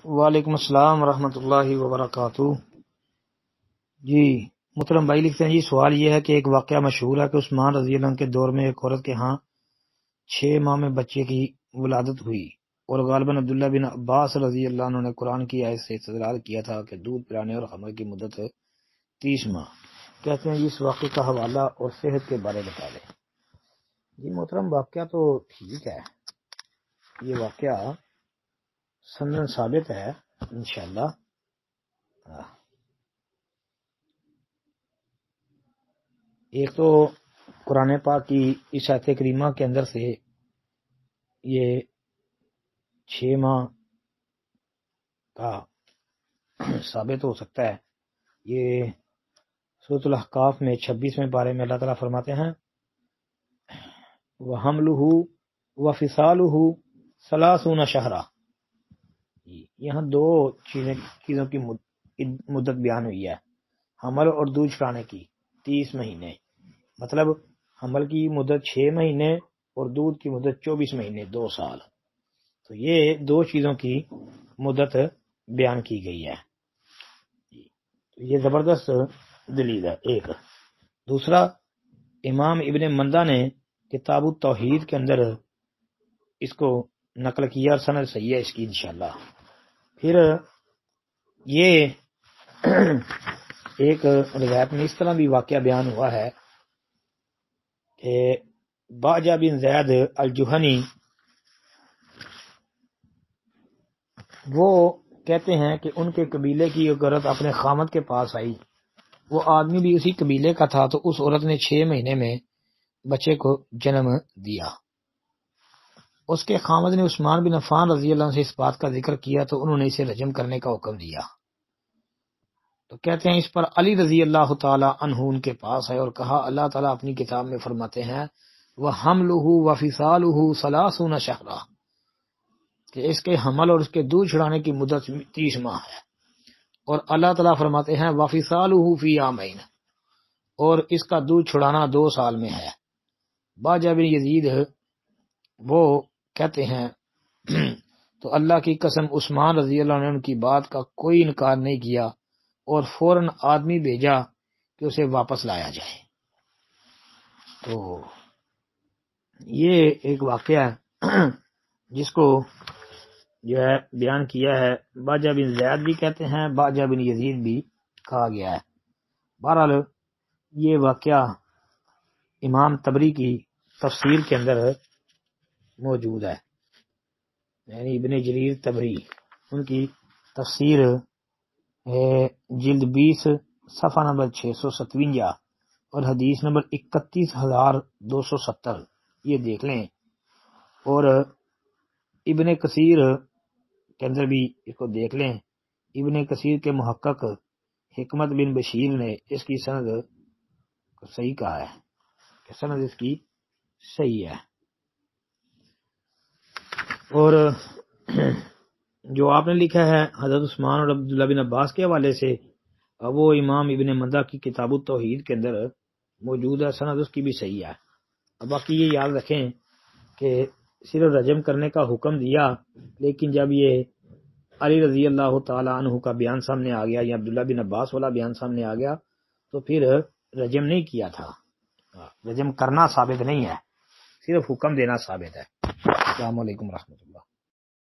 وعلیکم السلام ورحمۃ اللہ وبرکاتہ۔ جی محترم بھائی لکھتے ہیں، جی سوال یہ ہے کہ ایک واقعہ مشہور ہے کہ عثمان رضی اللہ عنہ کے دور میں ایک عورت کے ہاں 6 ماہ میں بچے کی ولادت ہوئی، اور غالباً عبداللہ بن عباس رضی اللہ عنہ نے قرآن کی آیت سے استدلال کیا تھا کہ دودھ پلانے اور حمل کی مدت 30 ماہ۔ کہتے ہیں جی اس واقعے کا حوالہ اور صحت کے بارے بتا دیں۔ جی محترم واقعہ تو ٹھیک ہے، یہ واقعہ سندن ثابت ہے انشاءاللہ۔ ایک تو قرآن پاک کی اس آیت کریمہ کے اندر سے یہ 6 ماہ کا ثابت ہو سکتا ہے۔ یہ سورۃ الاحقاف میں 26ویں پارے میں اللہ تعالیٰ فرماتے ہیں وَحَمْلُهُ وَفِصَالُهُ 30 شہرا۔ یہاں دو چیزوں کی مدت بیان ہوئی ہے، حمل اور دودھ چھڑانے کی 30 مہینے، مطلب حمل کی مدت 6 مہینے اور دودھ کی مدت 24 مہینے، 2 سال۔ تو یہ دو چیزوں کی مدت بیان کی گئی ہے، یہ زبردست دلیل ہے ایک۔ دوسرا، امام ابن مندہ نے کتاب التوحید کے اندر اس کو نقل کیا اور سند صحیح ہے اس کی انشاءاللہ۔ پھر یہ ایک روایت میں اس طرح بھی واقعہ بیان ہوا ہے کہ باجہ بن زید الجہنی وہ کہتے ہیں کہ ان کے قبیلے کی ایک عورت اپنے خامد کے پاس آئی، وہ آدمی بھی اسی قبیلے کا تھا، تو اس عورت نے 6 مہینے میں بچے کو جنم دیا۔ اس کے خامد نے عثمان بن عفان رضی اللہ عنہ سے اس بات کا ذکر کیا تو انہوں نے اسے رجم کرنے کا حکم دیا۔ تو کہتے ہیں اس پر علی رضی اللہ تعالی عنہ ان کے پاس آئے اور کہا اللہ تعالیٰ اپنی کتاب میں فرماتے ہیں وَحَمْلُهُ وَفِصَالُهُ 30 شہرا، کہ اس کے حمل اور اس کے دودھ چھڑانے کی مدت 30 ماہ ہے، اور اللہ تعالیٰ فرماتے ہیں وَفِصَالُهُ فِي عَامَيْنِ، اور اس کا دودھ چھڑانا 2 سال میں ہے۔ باجہ بن یزید وہ کہتے ہیں تو اللہ کی قسم عثمان رضی اللہ عنہ کی بات کا کوئی انکار نہیں کیا اور فوراً آدمی بھیجا کہ اسے واپس لایا جائے۔ تو یہ ایک واقعہ ہے جس کو جو ہے بیان کیا ہے، باجہ بن زید بھی کہتے ہیں، باجہ بن یزید بھی کہا گیا ہے۔ بہرحال یہ واقعہ امام طبری کی تفسیر کے اندر موجود ہے، یعنی ابن جریر طبری ان کی تفسیر جلد 20 صفحہ نمبر 657 اور حدیث نمبر 31270 یہ دیکھ لیں، اور ابن کثیر کے اندر بھی اس کو دیکھ لیں۔ ابن کثیر کے محقق حکمت بن بشیر نے اس کی سند کو صحیح کہا ہے کہ سند اس کی صحیح ہے۔ اور جو آپ نے لکھا ہے حضرت عثمان اور عبداللہ بن عباس کے حوالے سے، وہ امام ابن مندہ کی کتاب التوحید کے اندر موجود ہے، سند اس کی بھی صحیح ہے۔ اب باقی یہ یاد رکھیں کہ صرف رجم کرنے کا حکم دیا، لیکن جب یہ علی رضی اللہ تعالی عنہ کا بیان سامنے آ گیا یا عبداللہ بن عباس والا بیان سامنے آ گیا تو پھر رجم نہیں کیا تھا، رجم کرنا ثابت نہیں ہے، صرف حکم دینا ثابت ہے۔ السلام علیکم ورحمۃ اللہ۔